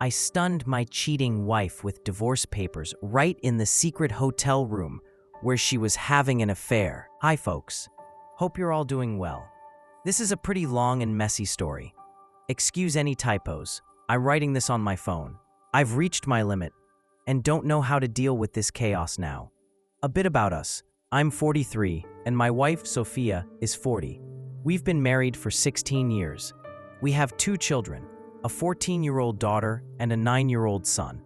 I stunned my cheating wife with divorce papers right in the secret hotel room where she was having an affair. Hi, folks. Hope you're all doing well. This is a pretty long and messy story. Excuse any typos. I'm writing this on my phone. I've reached my limit and don't know how to deal with this chaos now. A bit about us. I'm 43 and my wife, Sophia, is 40. We've been married for 16 years. We have 2 children, a 14-year-old daughter and a 9-year-old son.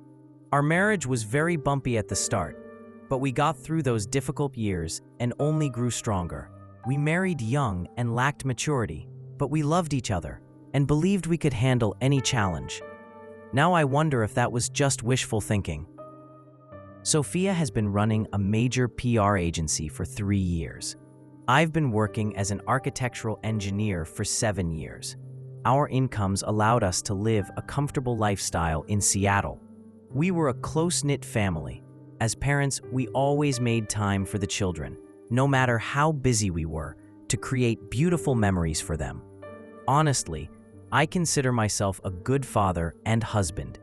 Our marriage was very bumpy at the start, but we got through those difficult years and only grew stronger. We married young and lacked maturity, but we loved each other and believed we could handle any challenge. Now I wonder if that was just wishful thinking. Sophia has been running a major PR agency for 3 years. I've been working as an architectural engineer for 7 years. Our incomes allowed us to live a comfortable lifestyle in Seattle. We were a close-knit family. As parents, we always made time for the children, no matter how busy we were, to create beautiful memories for them. Honestly, I consider myself a good father and husband.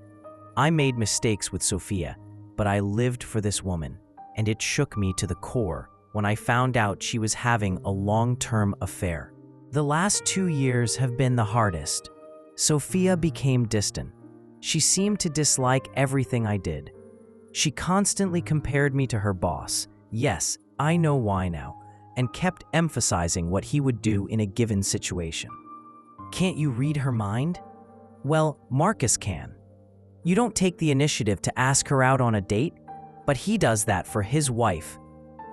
I made mistakes with Sophia, but I lived for this woman, and it shook me to the core when I found out she was having a long-term affair. The last 2 years have been the hardest. Sophia became distant. She seemed to dislike everything I did. She constantly compared me to her boss. Yes, I know why now, and kept emphasizing what he would do in a given situation. Can't you read her mind? Well, Marcus can. You don't take the initiative to ask her out on a date, but he does that for his wife.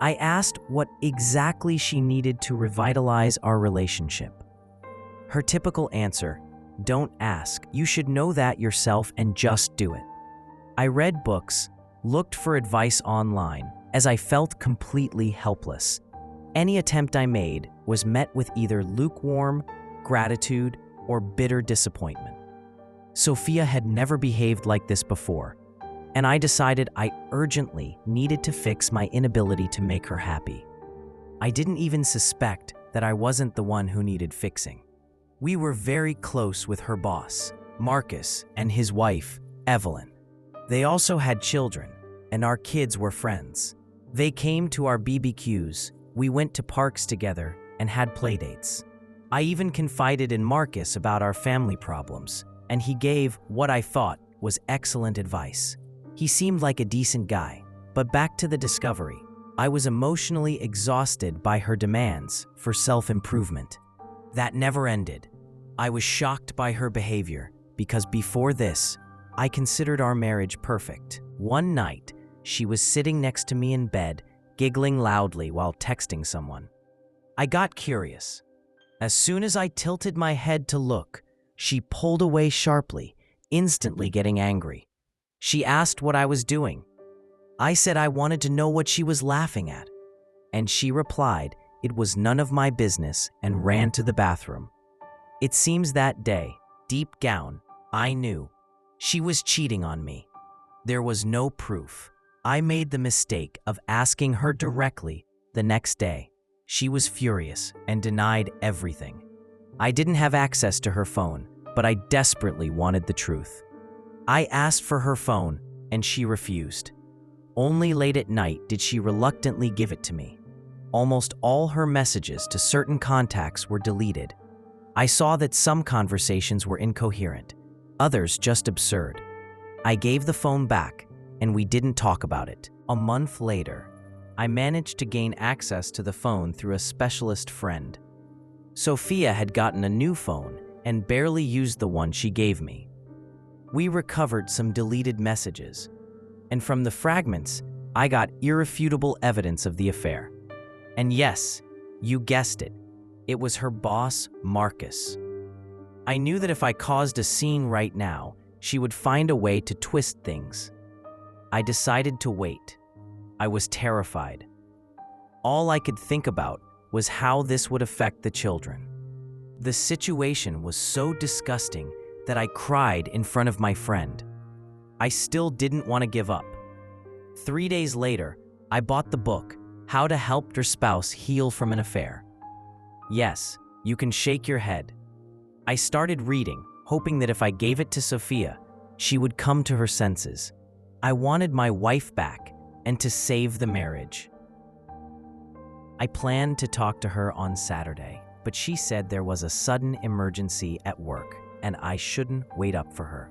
I asked what exactly she needed to revitalize our relationship. Her typical answer, "Don't ask. You should know that yourself and just do it." I read books, looked for advice online, as I felt completely helpless. Any attempt I made was met with either lukewarm gratitude or bitter disappointment. Sophia had never behaved like this before, and I decided I urgently needed to fix my inability to make her happy. I didn't even suspect that I wasn't the one who needed fixing. We were very close with her boss, Marcus, and his wife, Evelyn. They also had children, and our kids were friends. They came to our BBQs, we went to parks together, and had playdates. I even confided in Marcus about our family problems, and he gave what I thought was excellent advice. He seemed like a decent guy, but back to the discovery. I was emotionally exhausted by her demands for self-improvement. That never ended. I was shocked by her behavior because before this, I considered our marriage perfect. One night, she was sitting next to me in bed, giggling loudly while texting someone. I got curious. As soon as I tilted my head to look, she pulled away sharply, instantly getting angry. She asked what I was doing. I said I wanted to know what she was laughing at, and she replied it was none of my business and ran to the bathroom. It seems that day, deep down, I knew she was cheating on me. There was no proof. I made the mistake of asking her directly the next day. She was furious and denied everything. I didn't have access to her phone, but I desperately wanted the truth. I asked for her phone, and she refused. Only late at night did she reluctantly give it to me. Almost all her messages to certain contacts were deleted. I saw that some conversations were incoherent, others just absurd. I gave the phone back, and we didn't talk about it. A month later, I managed to gain access to the phone through a specialist friend. Sophia had gotten a new phone and barely used the one she gave me. We recovered some deleted messages, and from the fragments, I got irrefutable evidence of the affair. And yes, you guessed it, it was her boss, Marcus. I knew that if I caused a scene right now, she would find a way to twist things. I decided to wait. I was terrified. All I could think about was how this would affect the children. The situation was so disgusting that I cried in front of my friend. I still didn't want to give up. 3 days later, I bought the book, How to Help Your Spouse Heal from an Affair. Yes, you can shake your head. I started reading, hoping that if I gave it to Sophia, she would come to her senses. I wanted my wife back and to save the marriage. I planned to talk to her on Saturday, but she said there was a sudden emergency at work and I shouldn't wait up for her.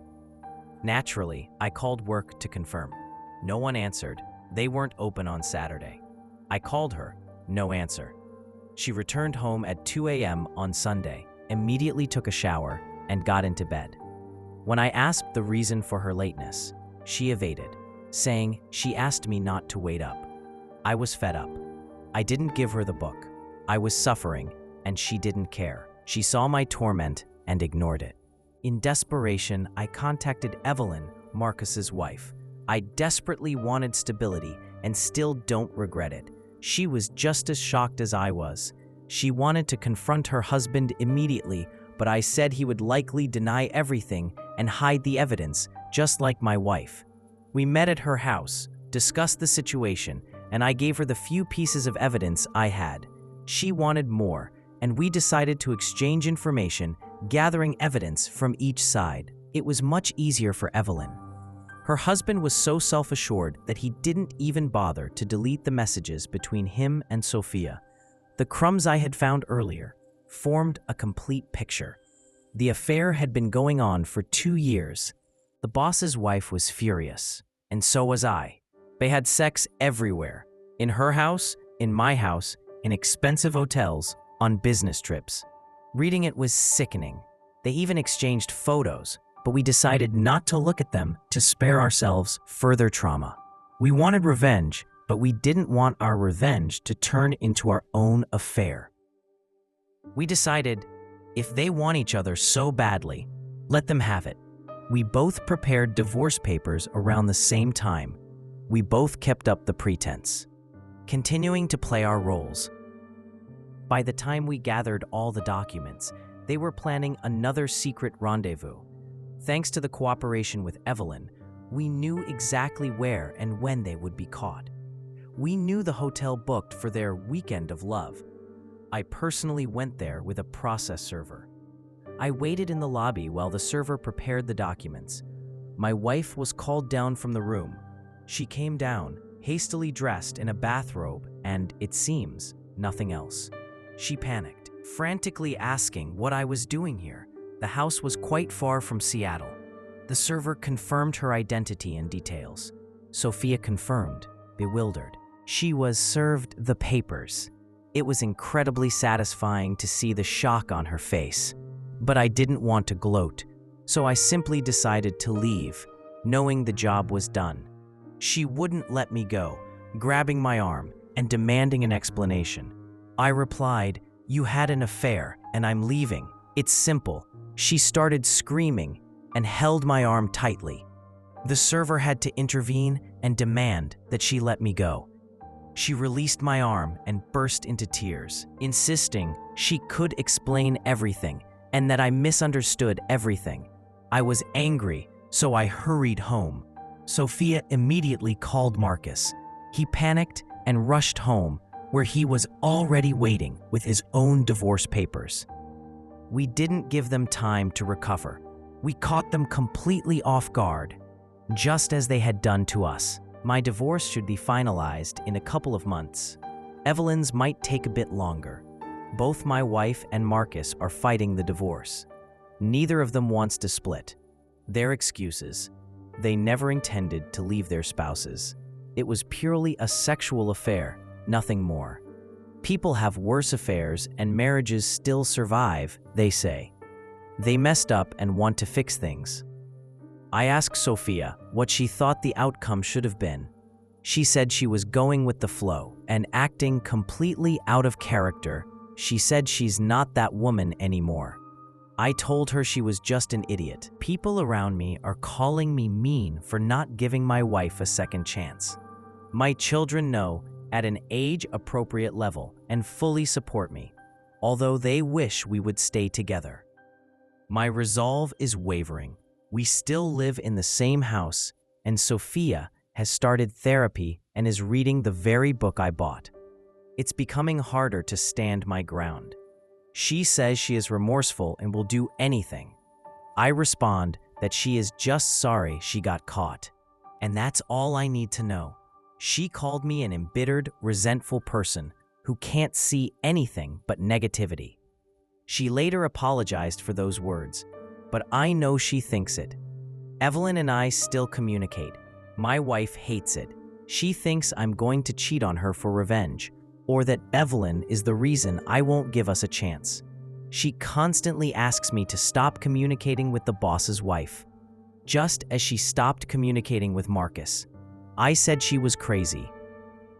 Naturally, I called work to confirm. No one answered. They weren't open on Saturday. I called her. No answer. She returned home at 2 a.m. on Sunday, immediately took a shower, and got into bed. When I asked the reason for her lateness, she evaded, saying she asked me not to wait up. I was fed up. I didn't give her the book. I was suffering, and she didn't care. She saw my torment and ignored it. In desperation, I contacted Evelyn, Marcus's wife. I desperately wanted stability and still don't regret it. She was just as shocked as I was. She wanted to confront her husband immediately, but I said he would likely deny everything and hide the evidence, just like my wife. We met at her house, discussed the situation, and I gave her the few pieces of evidence I had. She wanted more, and we decided to exchange information, gathering evidence from each side. It was much easier for Evelyn. Her husband was so self-assured that he didn't even bother to delete the messages between him and Sophia. The crumbs I had found earlier formed a complete picture. The affair had been going on for 2 years. The boss's wife was furious, and so was I. They had sex everywhere, in her house, in my house, in expensive hotels, on business trips. Reading it was sickening. They even exchanged photos, but we decided not to look at them to spare ourselves further trauma. We wanted revenge, but we didn't want our revenge to turn into our own affair. We decided, if they want each other so badly, let them have it. We both prepared divorce papers around the same time. We both kept up the pretense, continuing to play our roles. By the time we gathered all the documents, they were planning another secret rendezvous. Thanks to the cooperation with Evelyn, we knew exactly where and when they would be caught. We knew the hotel booked for their weekend of love. I personally went there with a process server. I waited in the lobby while the server prepared the documents. My wife was called down from the room. She came down, hastily dressed in a bathrobe, and, it seems, nothing else. She panicked, frantically asking what I was doing here. The house was quite far from Seattle. The server confirmed her identity and details. Sophia confirmed, bewildered. She was served the papers. It was incredibly satisfying to see the shock on her face. But I didn't want to gloat, so I simply decided to leave, knowing the job was done. She wouldn't let me go, grabbing my arm and demanding an explanation. I replied, "You had an affair, and I'm leaving. It's simple." She started screaming and held my arm tightly. The server had to intervene and demand that she let me go. She released my arm and burst into tears, insisting she could explain everything and that I misunderstood everything. I was angry, so I hurried home. Sophia immediately called Marcus. He panicked and rushed home, where he was already waiting with his own divorce papers. We didn't give them time to recover. We caught them completely off guard, just as they had done to us. My divorce should be finalized in a couple of months. Evelyn's might take a bit longer. Both my wife and Marcus are fighting the divorce. Neither of them wants to split. Their excuses: they never intended to leave their spouses. It was purely a sexual affair, nothing more. People have worse affairs and marriages still survive, they say. They messed up and want to fix things. I asked Sophia what she thought the outcome should have been. She said she was going with the flow and acting completely out of character. She said she's not that woman anymore. I told her she was just an idiot. People around me are calling me mean for not giving my wife a second chance. My children know at an age-appropriate level and fully support me, although they wish we would stay together. My resolve is wavering. We still live in the same house, and Sophia has started therapy and is reading the very book I bought. It's becoming harder to stand my ground. She says she is remorseful and will do anything. I respond that she is just sorry she got caught. And that's all I need to know. She called me an embittered, resentful person who can't see anything but negativity. She later apologized for those words, but I know she thinks it. Evelyn and I still communicate. My wife hates it. She thinks I'm going to cheat on her for revenge, or that Evelyn is the reason I won't give us a chance. She constantly asks me to stop communicating with the boss's wife, just as she stopped communicating with Marcus. I said she was crazy.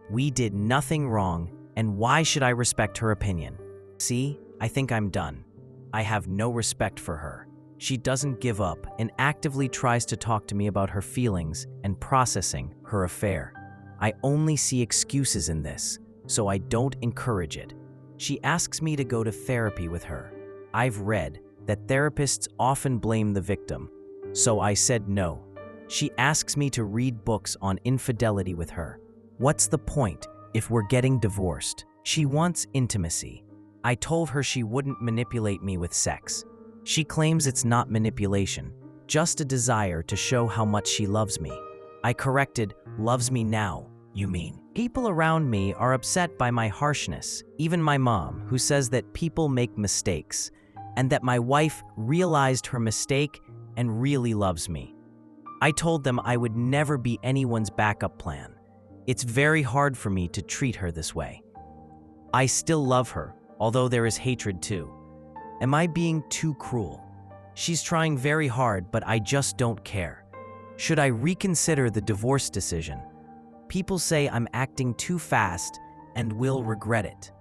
We did nothing wrong, and why should I respect her opinion? See, I think I'm done. I have no respect for her. She doesn't give up and actively tries to talk to me about her feelings and processing her affair. I only see excuses in this, so I don't encourage it. She asks me to go to therapy with her. I've read that therapists often blame the victim, so I said no. She asks me to read books on infidelity with her. What's the point if we're getting divorced? She wants intimacy. I told her she wouldn't manipulate me with sex. She claims it's not manipulation, just a desire to show how much she loves me. I corrected, loves me now, you mean? People around me are upset by my harshness, even my mom, who says that people make mistakes, and that my wife realized her mistake and really loves me. I told them I would never be anyone's backup plan. It's very hard for me to treat her this way. I still love her, although there is hatred too. Am I being too cruel? She's trying very hard, but I just don't care. Should I reconsider the divorce decision? People say I'm acting too fast and will regret it.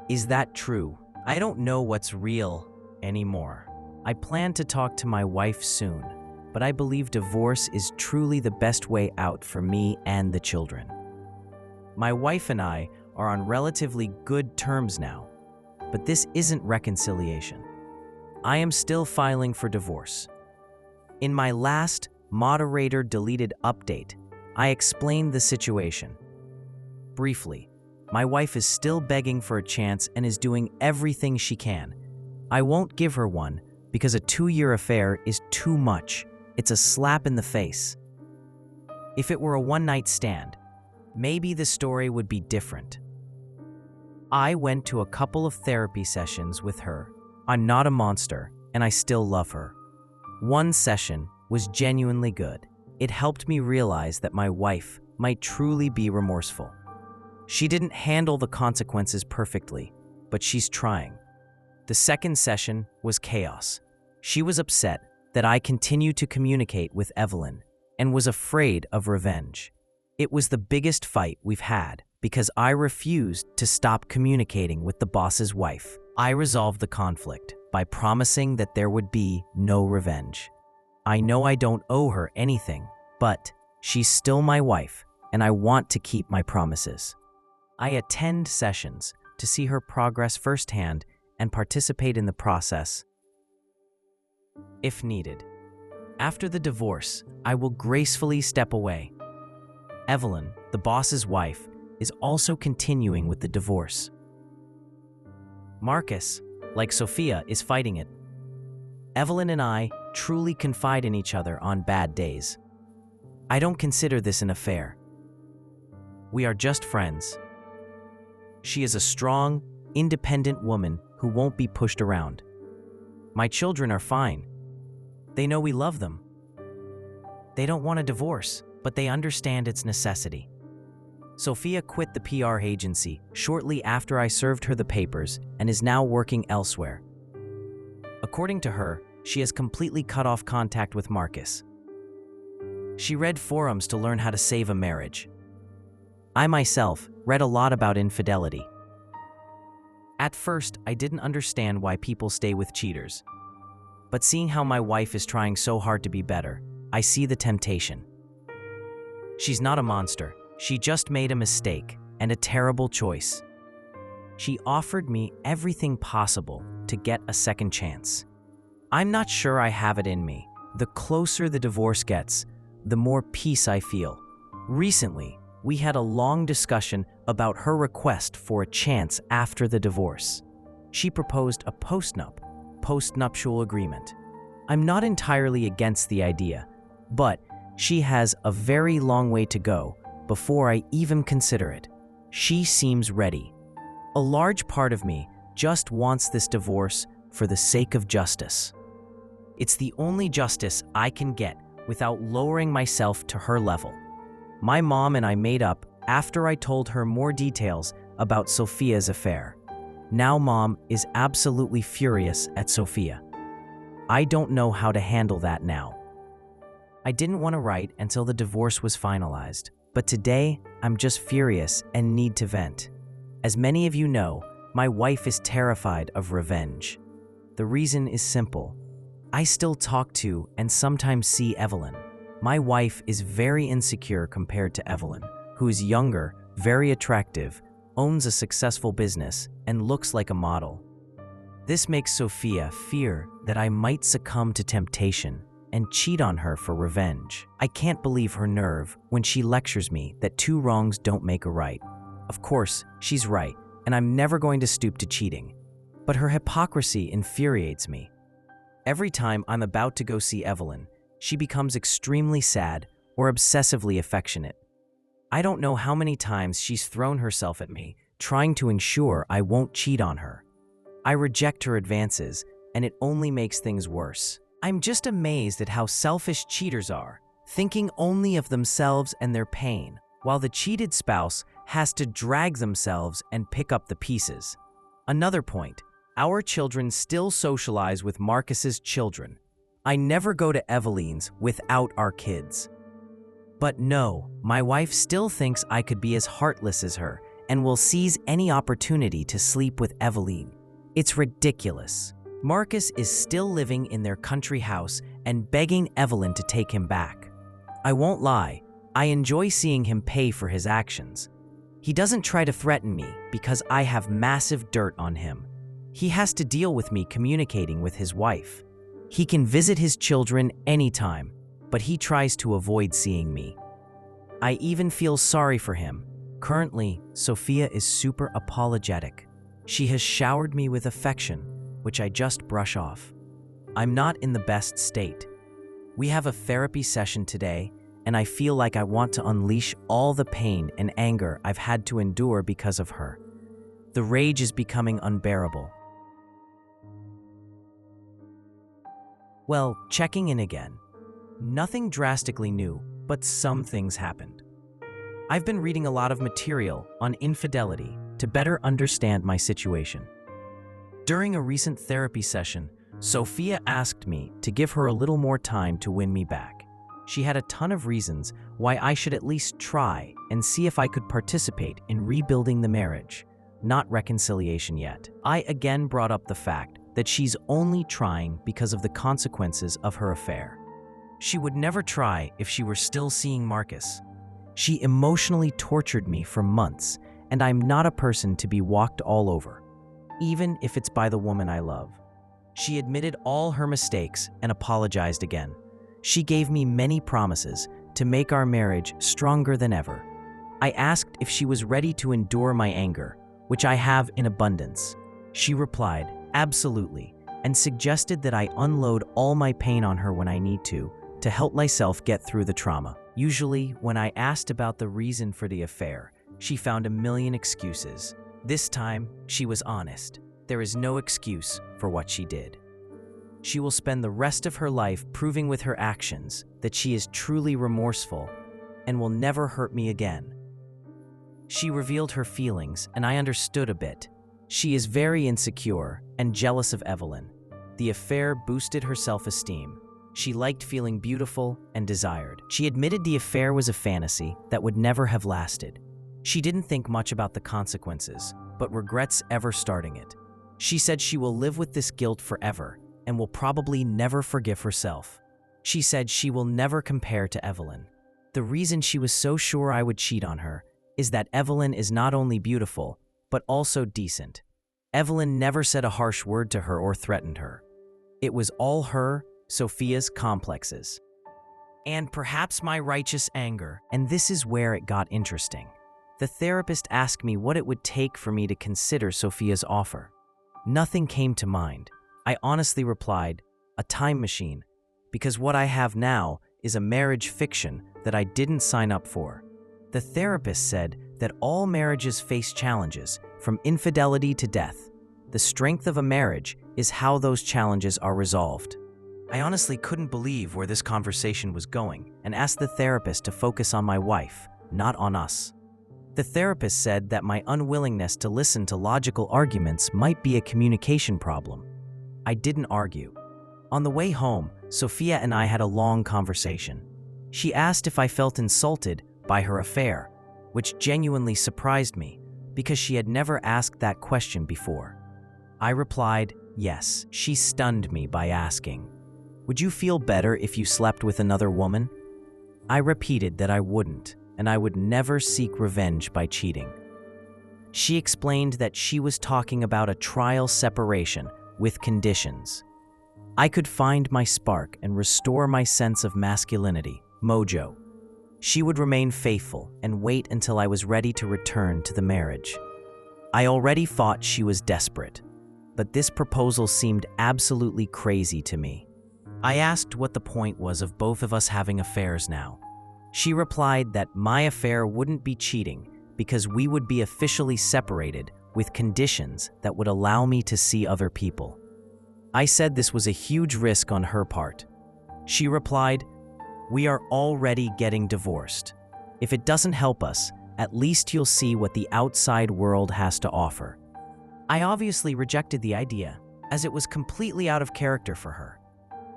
Is that true? I don't know what's real anymore. I plan to talk to my wife soon, but I believe divorce is truly the best way out for me and the children. My wife and I are on relatively good terms now, but this isn't reconciliation. I am still filing for divorce. In my last moderator deleted update, I explained the situation. Briefly, my wife is still begging for a chance and is doing everything she can. I won't give her one because a 2-year affair is too much. It's a slap in the face. If it were a one-night stand, maybe the story would be different. I went to a couple of therapy sessions with her. I'm not a monster, and I still love her. One session was genuinely good. It helped me realize that my wife might truly be remorseful. She didn't handle the consequences perfectly, but she's trying. The second session was chaos. She was upset that I continued to communicate with Evelyn and was afraid of revenge. It was the biggest fight we've had because I refused to stop communicating with the boss's wife. I resolved the conflict by promising that there would be no revenge. I know I don't owe her anything, but she's still my wife, and I want to keep my promises. I attend sessions to see her progress firsthand and participate in the process if needed. After the divorce, I will gracefully step away. Evelyn, the boss's wife, is also continuing with the divorce. Marcus, like Sophia, is fighting it. Evelyn and I truly confide in each other on bad days. I don't consider this an affair. We are just friends. She is a strong, independent woman who won't be pushed around. My children are fine. They know we love them. They don't want a divorce, but they understand its necessity. Sophia quit the PR agency shortly after I served her the papers and is now working elsewhere. According to her, she has completely cut off contact with Marcus. She read forums to learn how to save a marriage. I myself read a lot about infidelity. At first, I didn't understand why people stay with cheaters. But seeing how my wife is trying so hard to be better, I see the temptation. She's not a monster. She just made a mistake and a terrible choice. She offered me everything possible to get a second chance. I'm not sure I have it in me. The closer the divorce gets, the more peace I feel. Recently, we had a long discussion about her request for a chance after the divorce. She proposed a postnuptial agreement. I'm not entirely against the idea, but she has a very long way to go before I even consider it. She seems ready. A large part of me just wants this divorce for the sake of justice. It's the only justice I can get without lowering myself to her level. My mom and I made up after I told her more details about Sophia's affair. Now Mom is absolutely furious at Sophia. I don't know how to handle that now. I didn't want to write until the divorce was finalized, but today I'm just furious and need to vent. As many of you know, my wife is terrified of revenge. The reason is simple. I still talk to and sometimes see Evelyn. My wife is very insecure compared to Evelyn, who is younger, very attractive, owns a successful business, and looks like a model. This makes Sophia fear that I might succumb to temptation and cheat on her for revenge. I can't believe her nerve when she lectures me that two wrongs don't make a right. Of course, she's right, and I'm never going to stoop to cheating. But her hypocrisy infuriates me. Every time I'm about to go see Evelyn, she becomes extremely sad or obsessively affectionate. I don't know how many times she's thrown herself at me, trying to ensure I won't cheat on her. I reject her advances, and it only makes things worse. I'm just amazed at how selfish cheaters are, thinking only of themselves and their pain, while the cheated spouse has to drag themselves and pick up the pieces. Another point, our children still socialize with Marcus's children. I never go to Evelyn's without our kids. But no, my wife still thinks I could be as heartless as her and will seize any opportunity to sleep with Evelyn. It's ridiculous. Marcus is still living in their country house and begging Evelyn to take him back. I won't lie, I enjoy seeing him pay for his actions. He doesn't try to threaten me because I have massive dirt on him. He has to deal with me communicating with his wife. He can visit his children anytime, but he tries to avoid seeing me. I even feel sorry for him. Currently, Sophia is super apologetic. She has showered me with affection, which I just brush off. I'm not in the best state. We have a therapy session today, and I feel like I want to unleash all the pain and anger I've had to endure because of her. The rage is becoming unbearable. Well, checking in again. Nothing drastically new, but some things happened. I've been reading a lot of material on infidelity to better understand my situation. During a recent therapy session, Sophia asked me to give her a little more time to win me back. She had a ton of reasons why I should at least try and see if I could participate in rebuilding the marriage, not reconciliation yet. I again brought up the fact that she's only trying because of the consequences of her affair. She would never try if she were still seeing Marcus. She emotionally tortured me for months, and I'm not a person to be walked all over, even if it's by the woman I love. She admitted all her mistakes and apologized again. She gave me many promises to make our marriage stronger than ever. I asked if she was ready to endure my anger, which I have in abundance. She replied, absolutely, and suggested that I unload all my pain on her when I need to help myself get through the trauma. Usually, when I asked about the reason for the affair, she found a million excuses. This time, she was honest. There is no excuse for what she did. She will spend the rest of her life proving with her actions that she is truly remorseful and will never hurt me again. She revealed her feelings, and I understood a bit. She is very insecure and jealous of Evelyn. The affair boosted her self-esteem. She liked feeling beautiful and desired. She admitted the affair was a fantasy that would never have lasted. She didn't think much about the consequences, but regrets ever starting it. She said she will live with this guilt forever and will probably never forgive herself. She said she will never compare to Evelyn. The reason she was so sure I would cheat on her is that Evelyn is not only beautiful, but also decent. Evelyn never said a harsh word to her or threatened her. It was all her, Sophia's complexes, and perhaps my righteous anger. And this is where it got interesting. The therapist asked me what it would take for me to consider Sophia's offer. Nothing came to mind. I honestly replied, a time machine, because what I have now is a marriage fiction that I didn't sign up for. The therapist said that all marriages face challenges, from infidelity to death. The strength of a marriage is how those challenges are resolved. I honestly couldn't believe where this conversation was going and asked the therapist to focus on my wife, not on us. The therapist said that my unwillingness to listen to logical arguments might be a communication problem. I didn't argue. On the way home, Sophia and I had a long conversation. She asked if I felt insulted by her affair, which genuinely surprised me because she had never asked that question before. I replied, yes. She stunned me by asking, "Would you feel better if you slept with another woman?" I repeated that I wouldn't, and I would never seek revenge by cheating. She explained that she was talking about a trial separation with conditions. I could find my spark and restore my sense of masculinity, mojo. She would remain faithful and wait until I was ready to return to the marriage. I already thought she was desperate, but this proposal seemed absolutely crazy to me. I asked what the point was of both of us having affairs now. She replied that my affair wouldn't be cheating because we would be officially separated with conditions that would allow me to see other people. I said this was a huge risk on her part. She replied, "We are already getting divorced. If it doesn't help us, at least you'll see what the outside world has to offer." I obviously rejected the idea, as it was completely out of character for her.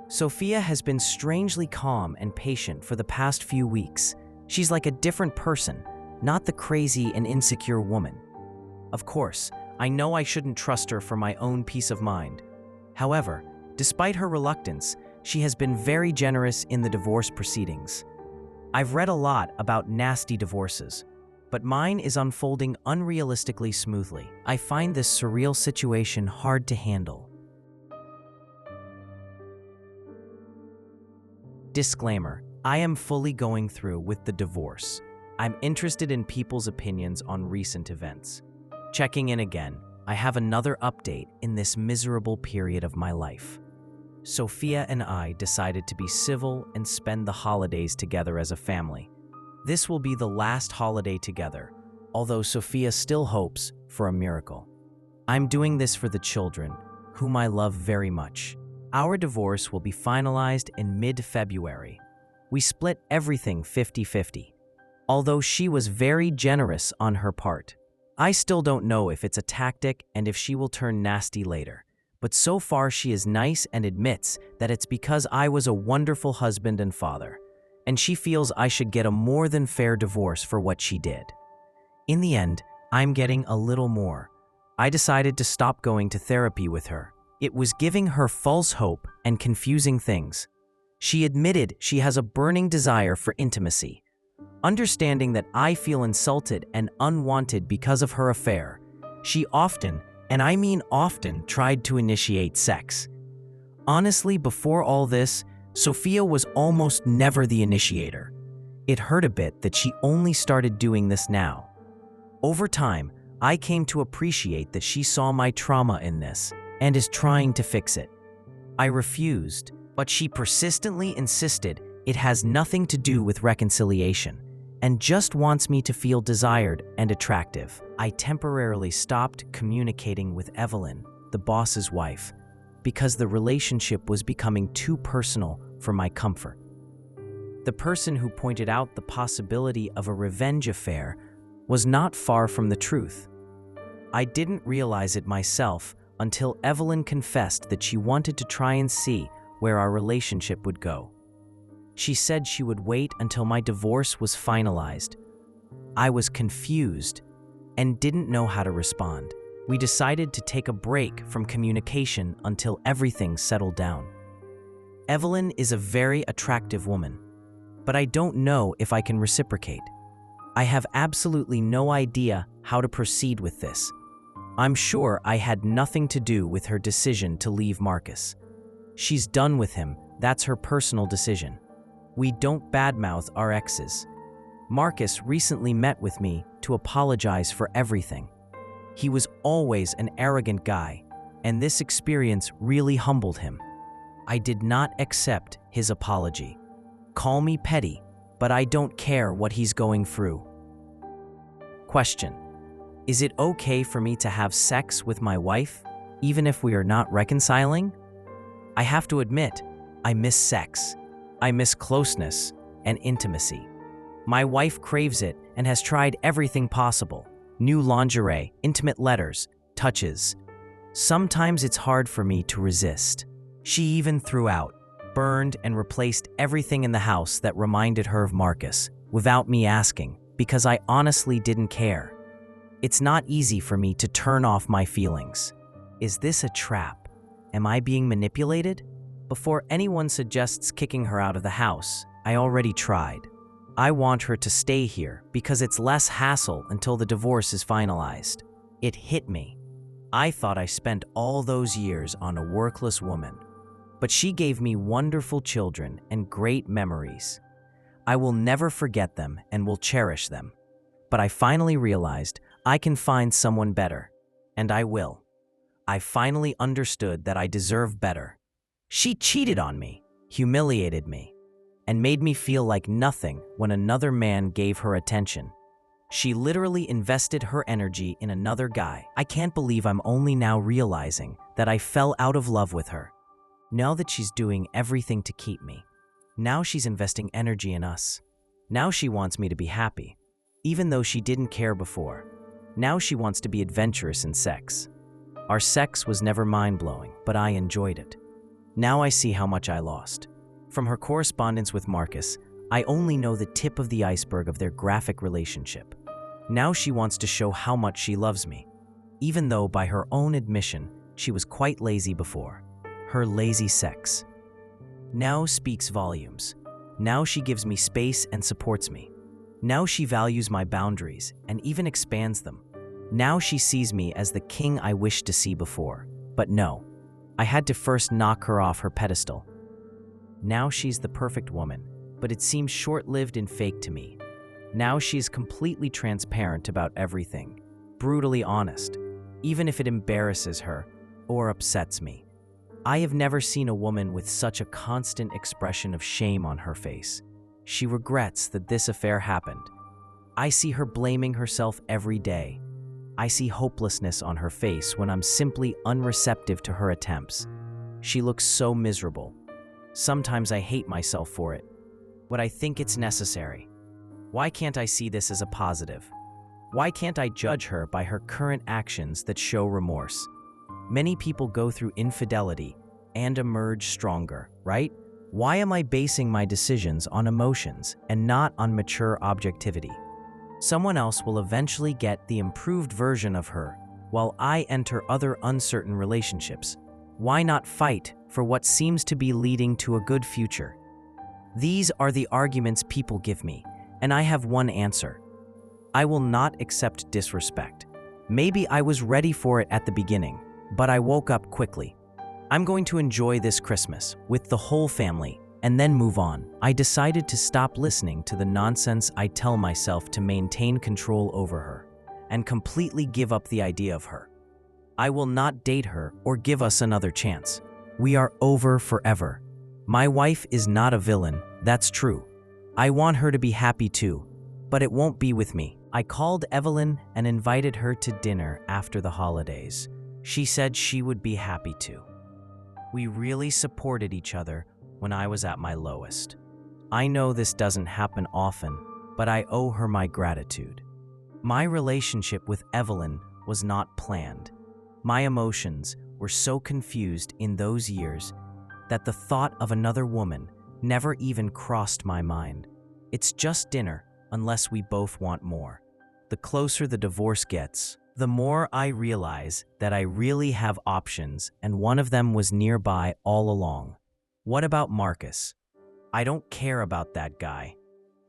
Sophia has been strangely calm and patient for the past few weeks. She's like a different person, not the crazy and insecure woman. Of course, I know I shouldn't trust her for my own peace of mind. However, despite her reluctance, she has been very generous in the divorce proceedings. I've read a lot about nasty divorces, but mine is unfolding unrealistically smoothly. I find this surreal situation hard to handle. Disclaimer: I am fully going through with the divorce. I'm interested in people's opinions on recent events. Checking in again, I have another update in this miserable period of my life. Sophia and I decided to be civil and spend the holidays together as a family. This will be the last holiday together, although Sophia still hopes for a miracle. I'm doing this for the children, whom I love very much. Our divorce will be finalized in mid-February. We split everything 50-50, although she was very generous on her part. I still don't know if it's a tactic and if she will turn nasty later, but so far she is nice and admits that it's because I was a wonderful husband and father, and she feels I should get a more than fair divorce for what she did. In the end, I'm getting a little more. I decided to stop going to therapy with her. It was giving her false hope and confusing things. She admitted she has a burning desire for intimacy. Understanding that I feel insulted and unwanted because of her affair, she often, and I mean often, tried to initiate sex. Honestly, before all this, Sophia was almost never the initiator. It hurt a bit that she only started doing this now. Over time, I came to appreciate that she saw my trauma in this and is trying to fix it. I refused, but she persistently insisted it has nothing to do with reconciliation and just wants me to feel desired and attractive. I temporarily stopped communicating with Evelyn, the boss's wife, because the relationship was becoming too personal for my comfort. The person who pointed out the possibility of a revenge affair was not far from the truth. I didn't realize it myself until Evelyn confessed that she wanted to try and see where our relationship would go. She said she would wait until my divorce was finalized. I was confused and didn't know how to respond. We decided to take a break from communication until everything settled down. Evelyn is a very attractive woman, but I don't know if I can reciprocate. I have absolutely no idea how to proceed with this. I'm sure I had nothing to do with her decision to leave Marcus. She's done with him, that's her personal decision. We don't badmouth our exes. Marcus recently met with me to apologize for everything. He was always an arrogant guy, and this experience really humbled him. I did not accept his apology. Call me petty, but I don't care what he's going through. Question: is it okay for me to have sex with my wife, even if we are not reconciling? I have to admit, I miss sex. I miss closeness and intimacy. My wife craves it and has tried everything possible. New lingerie, intimate letters, touches. Sometimes it's hard for me to resist. She even threw out, burned, and replaced everything in the house that reminded her of Marcus, without me asking, because I honestly didn't care. It's not easy for me to turn off my feelings. Is this a trap? Am I being manipulated? Before anyone suggests kicking her out of the house, I already tried. I want her to stay here because it's less hassle until the divorce is finalized. It hit me. I thought I spent all those years on a workless woman, but she gave me wonderful children and great memories. I will never forget them and will cherish them. But I finally realized I can find someone better, and I will. I finally understood that I deserve better. She cheated on me, humiliated me, and made me feel like nothing when another man gave her attention. She literally invested her energy in another guy. I can't believe I'm only now realizing that I fell out of love with her. Now that she's doing everything to keep me. Now she's investing energy in us. Now she wants me to be happy, even though she didn't care before. Now she wants to be adventurous in sex. Our sex was never mind-blowing, but I enjoyed it. Now I see how much I lost. From her correspondence with Marcus, I only know the tip of the iceberg of their graphic relationship. Now she wants to show how much she loves me, even though by her own admission, she was quite lazy before. Her lazy sex now speaks volumes. Now she gives me space and supports me. Now she values my boundaries and even expands them. Now she sees me as the king I wished to see before. But no, I had to first knock her off her pedestal. Now she's the perfect woman, but it seems short-lived and fake to me. Now she is completely transparent about everything, brutally honest, even if it embarrasses her or upsets me. I have never seen a woman with such a constant expression of shame on her face. She regrets that this affair happened. I see her blaming herself every day. I see hopelessness on her face when I'm simply unreceptive to her attempts. She looks so miserable. Sometimes I hate myself for it, but I think it's necessary. Why can't I see this as a positive? Why can't I judge her by her current actions that show remorse? Many people go through infidelity and emerge stronger, right? Why am I basing my decisions on emotions and not on mature objectivity? Someone else will eventually get the improved version of her, while I enter other uncertain relationships. Why not fight for what seems to be leading to a good future? These are the arguments people give me, and I have one answer. I will not accept disrespect. Maybe I was ready for it at the beginning, but I woke up quickly. I'm going to enjoy this Christmas with the whole family and then move on. I decided to stop listening to the nonsense I tell myself to maintain control over her and completely give up the idea of her. I will not date her or give us another chance. We are over forever. My wife is not a villain, that's true. I want her to be happy too, but it won't be with me. I called Evelyn and invited her to dinner after the holidays. She said she would be happy too. We really supported each other when I was at my lowest. I know this doesn't happen often, but I owe her my gratitude. My relationship with Evelyn was not planned. My emotions were so confused in those years that the thought of another woman never even crossed my mind. It's just dinner unless we both want more. The closer the divorce gets, the more I realize that I really have options, and one of them was nearby all along. What about Marcus? I don't care about that guy.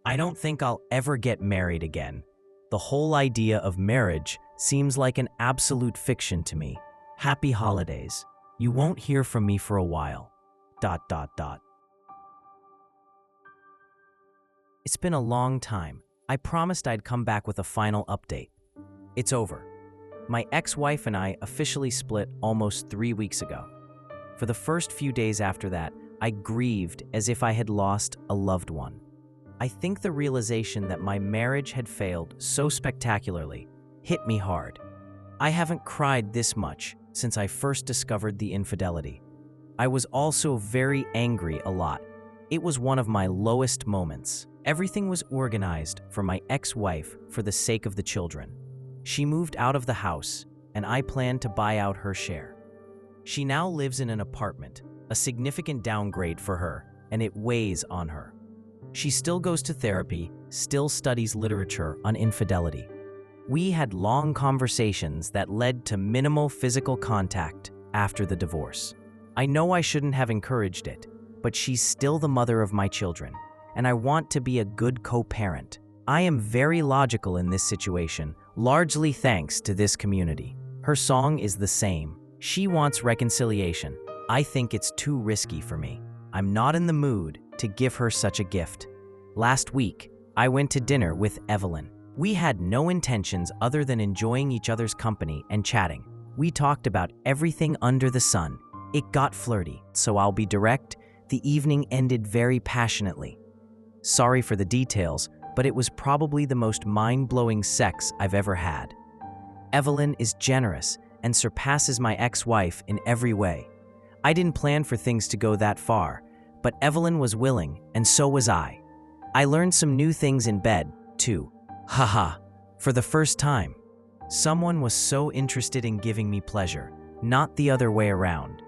I don't think I'll ever get married again. The whole idea of marriage seems like an absolute fiction to me. Happy holidays. You won't hear from me for a while. ... It's been a long time. I promised I'd come back with a final update. It's over. My ex-wife and I officially split almost 3 weeks ago. For the first few days after that, I grieved as if I had lost a loved one. I think the realization that my marriage had failed so spectacularly hit me hard. I haven't cried this much since I first discovered the infidelity. I was also very angry a lot. It was one of my lowest moments. Everything was organized for my ex-wife for the sake of the children. She moved out of the house, and I planned to buy out her share. She now lives in an apartment, a significant downgrade for her, and it weighs on her. She still goes to therapy, still studies literature on infidelity. We had long conversations that led to minimal physical contact after the divorce. I know I shouldn't have encouraged it, but she's still the mother of my children, and I want to be a good co-parent. I am very logical in this situation, largely thanks to this community. Her song is the same. She wants reconciliation. I think it's too risky for me. I'm not in the mood to give her such a gift. Last week, I went to dinner with Evelyn. We had no intentions other than enjoying each other's company and chatting. We talked about everything under the sun. It got flirty, so I'll be direct. The evening ended very passionately. Sorry for the details, but it was probably the most mind-blowing sex I've ever had. Evelyn is generous and surpasses my ex-wife in every way. I didn't plan for things to go that far, but Evelyn was willing, and so was I. I learned some new things in bed, too. Haha, for the first time. Someone was so interested in giving me pleasure, not the other way around.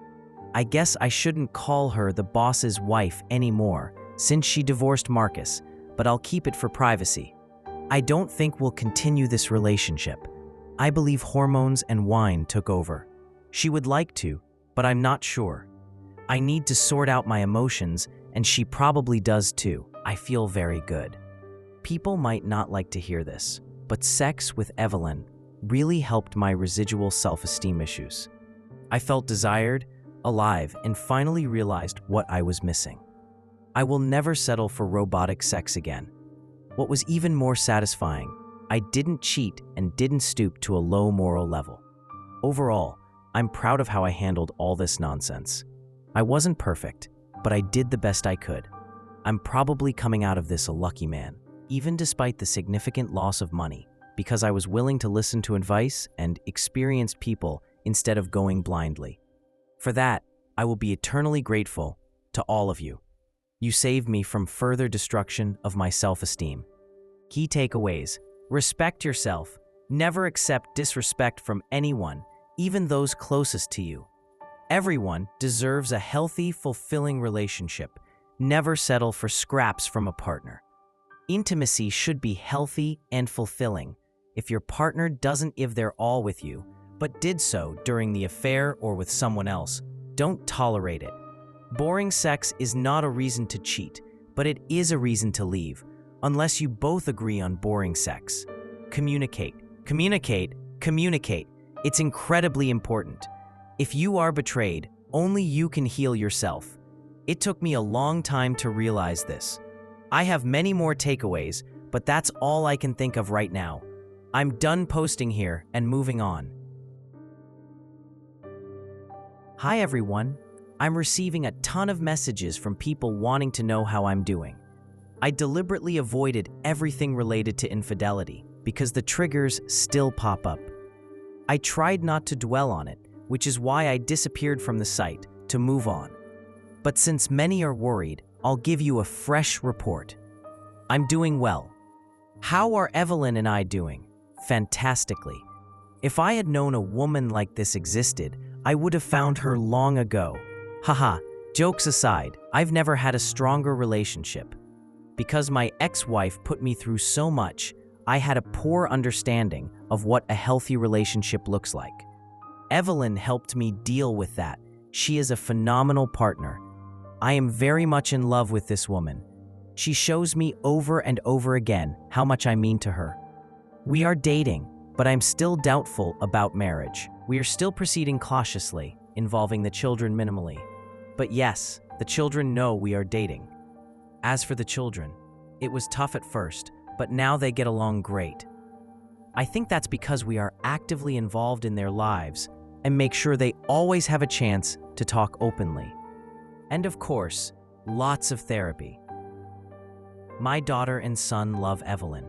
I guess I shouldn't call her the boss's wife anymore, since she divorced Marcus, but I'll keep it for privacy. I don't think we'll continue this relationship. I believe hormones and wine took over. She would like to, but I'm not sure. I need to sort out my emotions, and she probably does too. I feel very good. People might not like to hear this, but sex with Evelyn really helped my residual self-esteem issues. I felt desired, alive, and finally realized what I was missing. I will never settle for robotic sex again. What was even more satisfying, I didn't cheat and didn't stoop to a low moral level. Overall, I'm proud of how I handled all this nonsense. I wasn't perfect, but I did the best I could. I'm probably coming out of this a lucky man, even despite the significant loss of money, because I was willing to listen to advice and experienced people instead of going blindly. For that, I will be eternally grateful to all of you. You saved me from further destruction of my self-esteem. Key takeaways: respect yourself. Never accept disrespect from anyone, even those closest to you. Everyone deserves a healthy, fulfilling relationship. Never settle for scraps from a partner. Intimacy should be healthy and fulfilling. If your partner doesn't give their all with you, but did so during the affair or with someone else, don't tolerate it. Boring sex is not a reason to cheat, but it is a reason to leave, unless you both agree on boring sex. Communicate. Communicate. Communicate. It's incredibly important. If you are betrayed, only you can heal yourself. It took me a long time to realize this. I have many more takeaways, but that's all I can think of right now. I'm done posting here and moving on. Hi everyone. I'm receiving a ton of messages from people wanting to know how I'm doing. I deliberately avoided everything related to infidelity because the triggers still pop up. I tried not to dwell on it, which is why I disappeared from the site to move on. But since many are worried, I'll give you a fresh report. I'm doing well. How are Evelyn and I doing? Fantastically. If I had known a woman like this existed, I would have found her long ago. Haha, jokes aside, I've never had a stronger relationship. Because my ex-wife put me through so much, I had a poor understanding of what a healthy relationship looks like. Evelyn helped me deal with that. She is a phenomenal partner. I am very much in love with this woman. She shows me over and over again how much I mean to her. We are dating, but I'm still doubtful about marriage. We are still proceeding cautiously, involving the children minimally. But yes, the children know we are dating. As for the children, it was tough at first, but now they get along great. I think that's because we are actively involved in their lives, and make sure they always have a chance to talk openly. And of course, lots of therapy. My daughter and son love Evelyn.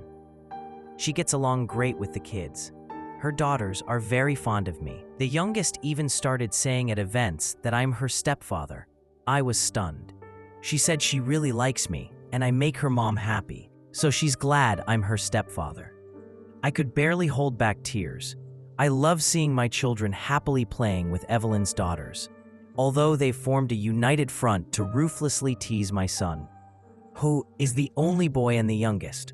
She gets along great with the kids. Her daughters are very fond of me. The youngest even started saying at events that I'm her stepfather. I was stunned. She said she really likes me, and I make her mom happy, so she's glad I'm her stepfather. I could barely hold back tears. I love seeing my children happily playing with Evelyn's daughters, although they formed a united front to ruthlessly tease my son, who is the only boy and the youngest.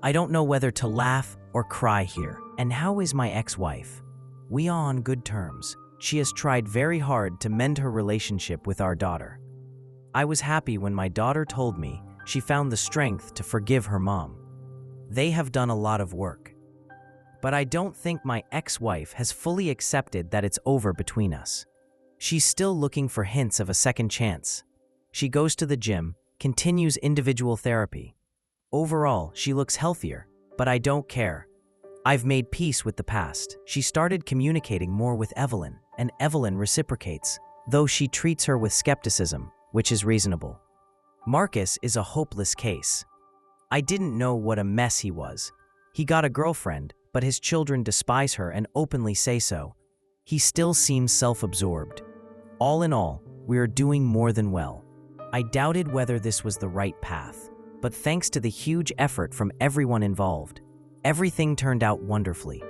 I don't know whether to laugh or cry here. And how is my ex-wife? We are on good terms. She has tried very hard to mend her relationship with our daughter. I was happy when my daughter told me she found the strength to forgive her mom. They have done a lot of work. But I don't think my ex-wife has fully accepted that it's over between us. She's still looking for hints of a second chance. She goes to the gym, continues individual therapy. Overall, she looks healthier, but I don't care. I've made peace with the past. She started communicating more with Evelyn, and Evelyn reciprocates, though she treats her with skepticism, which is reasonable. Marcus is a hopeless case. I didn't know what a mess he was. He got a girlfriend, but his children despise her and openly say so. He still seems self-absorbed. All in all, we are doing more than well. I doubted whether this was the right path, but thanks to the huge effort from everyone involved, everything turned out wonderfully.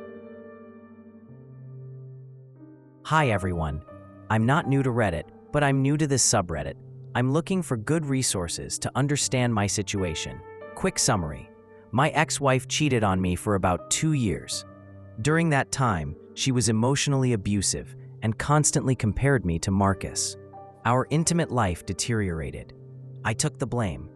Hi everyone. I'm not new to Reddit, but I'm new to this subreddit. I'm looking for good resources to understand my situation. Quick summary. My ex-wife cheated on me for about 2 years. During that time, she was emotionally abusive and constantly compared me to Marcus. Our intimate life deteriorated. I took the blame.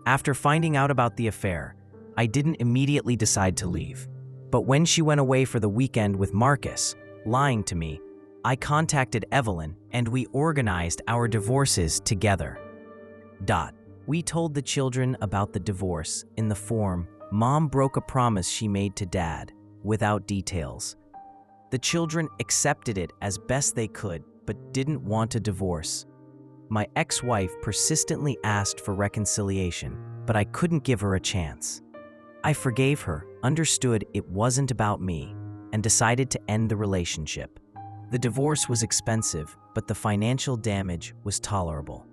After finding out about the affair, I didn't immediately decide to leave. But when she went away for the weekend with Marcus, lying to me, I contacted Evelyn and we organized our divorces together. We told the children about the divorce in the form, "Mom broke a promise she made to Dad," without details. The children accepted it as best they could, but didn't want a divorce. My ex-wife persistently asked for reconciliation, but I couldn't give her a chance. I forgave her, understood it wasn't about me, and decided to end the relationship. The divorce was expensive, but the financial damage was tolerable.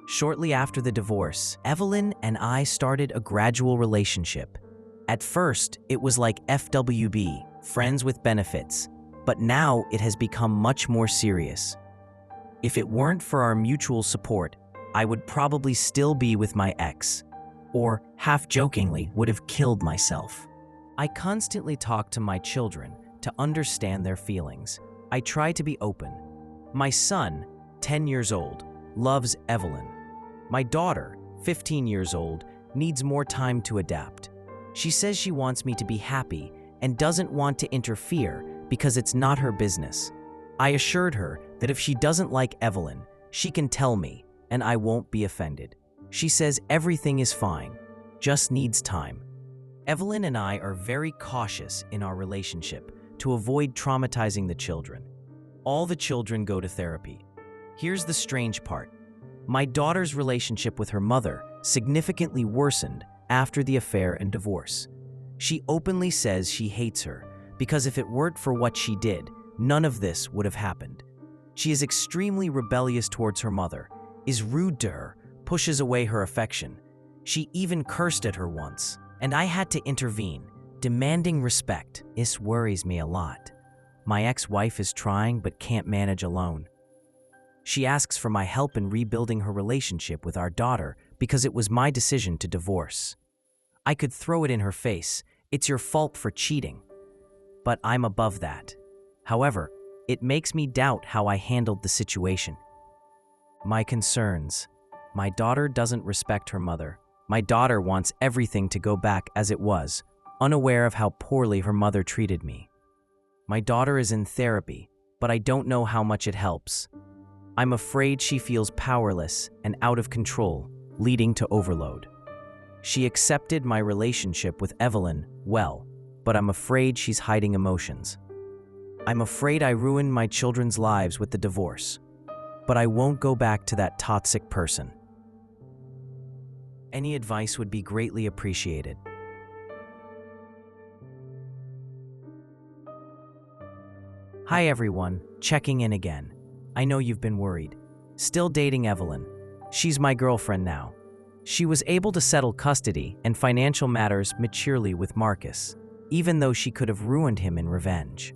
Shortly after the divorce, Evelyn and I started a gradual relationship. At first, it was like FWB, friends with benefits, but now it has become much more serious. If it weren't for our mutual support, I would probably still be with my ex, or, half-jokingly, would have killed myself. I constantly talk to my children to understand their feelings. I try to be open. My son, 10 years old, loves Evelyn. My daughter, 15 years old, needs more time to adapt. She says she wants me to be happy and doesn't want to interfere because it's not her business. I assured her that if she doesn't like Evelyn, she can tell me and I won't be offended. She says everything is fine, just needs time. Evelyn and I are very cautious in our relationship to avoid traumatizing the children. All the children go to therapy. Here's the strange part. My daughter's relationship with her mother significantly worsened after the affair and divorce. She openly says she hates her because if it weren't for what she did, none of this would have happened. She is extremely rebellious towards her mother, is rude to her, pushes away her affection. She even cursed at her once, and I had to intervene, demanding respect. This worries me a lot. My ex-wife is trying but can't manage alone. She asks for my help in rebuilding her relationship with our daughter because it was my decision to divorce. I could throw it in her face, "It's your fault for cheating." But I'm above that. However, it makes me doubt how I handled the situation. My concerns. My daughter doesn't respect her mother. My daughter wants everything to go back as it was, unaware of how poorly her mother treated me. My daughter is in therapy, but I don't know how much it helps. I'm afraid she feels powerless and out of control, leading to overload. She accepted my relationship with Evelyn well, but I'm afraid she's hiding emotions. I'm afraid I ruined my children's lives with the divorce, but I won't go back to that toxic person. Any advice would be greatly appreciated. Hi everyone, checking in again. I know you've been worried. Still dating Evelyn. She's my girlfriend now. She was able to settle custody and financial matters maturely with Marcus, even though she could have ruined him in revenge.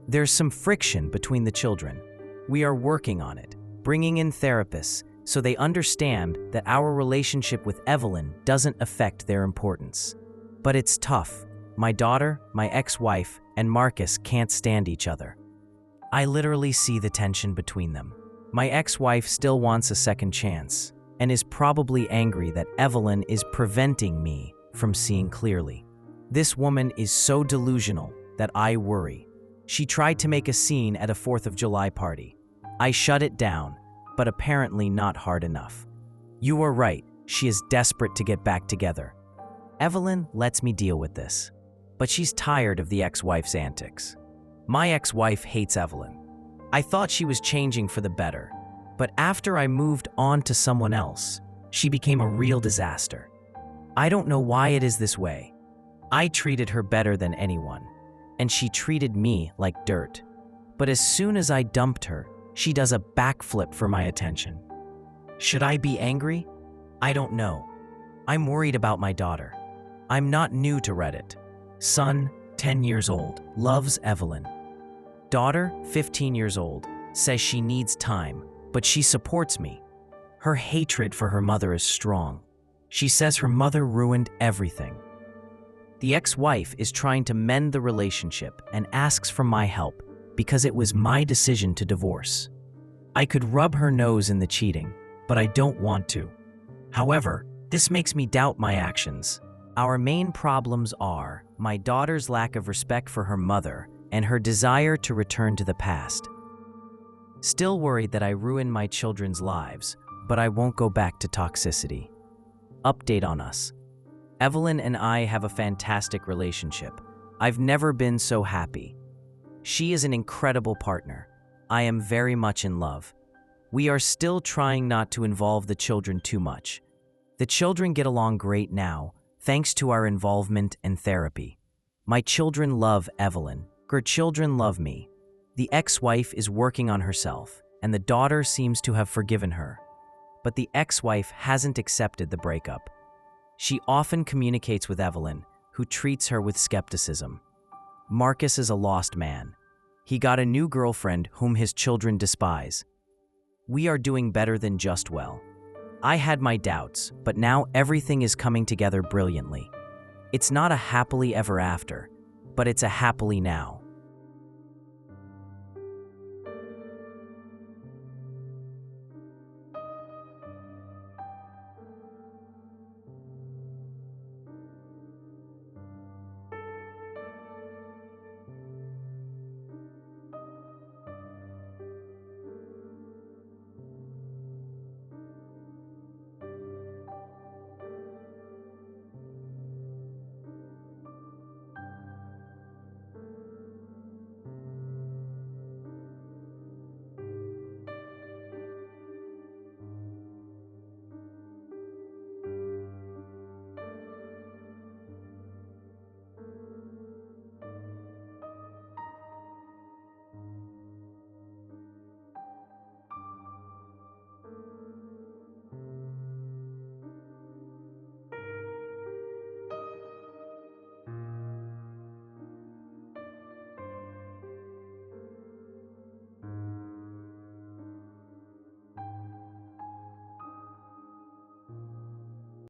There's some friction between the children. We are working on it, bringing in therapists so they understand that our relationship with Evelyn doesn't affect their importance. But it's tough. My daughter, my ex-wife, and Marcus can't stand each other. I literally see the tension between them. My ex-wife still wants a second chance and is probably angry that Evelyn is preventing me from seeing clearly. This woman is so delusional that I worry. She tried to make a scene at a 4th of July party. I shut it down, but apparently not hard enough. You are right, she is desperate to get back together. Evelyn lets me deal with this, but she's tired of the ex-wife's antics. My ex-wife hates Evelyn. I thought she was changing for the better, but after I moved on to someone else, she became a real disaster. I don't know why it is this way. I treated her better than anyone, and she treated me like dirt. But as soon as I dumped her, she does a backflip for my attention. Should I be angry? I don't know. I'm worried about my daughter. I'm not new to Reddit. Son, 10 years old, loves Evelyn. Daughter, 15 years old, says she needs time, but she supports me. Her hatred for her mother is strong. She says her mother ruined everything. The ex-wife is trying to mend the relationship and asks for my help because it was my decision to divorce. I could rub her nose in the cheating, but I don't want to. However, this makes me doubt my actions. Our main problems are my daughter's lack of respect for her mother and her desire to return to the past. Still worried that I ruined my children's lives, but I won't go back to toxicity. Update on us. Evelyn and I have a fantastic relationship. I've never been so happy. She is an incredible partner. I am very much in love. We are still trying not to involve the children too much. The children get along great now, thanks to our involvement and therapy. My children love Evelyn. Her children love me. The ex-wife is working on herself, and the daughter seems to have forgiven her. But the ex-wife hasn't accepted the breakup. She often communicates with Evelyn, who treats her with skepticism. Marcus is a lost man. He got a new girlfriend whom his children despise. We are doing better than just well. I had my doubts, but now everything is coming together brilliantly. It's not a happily ever after, but it's a happily now.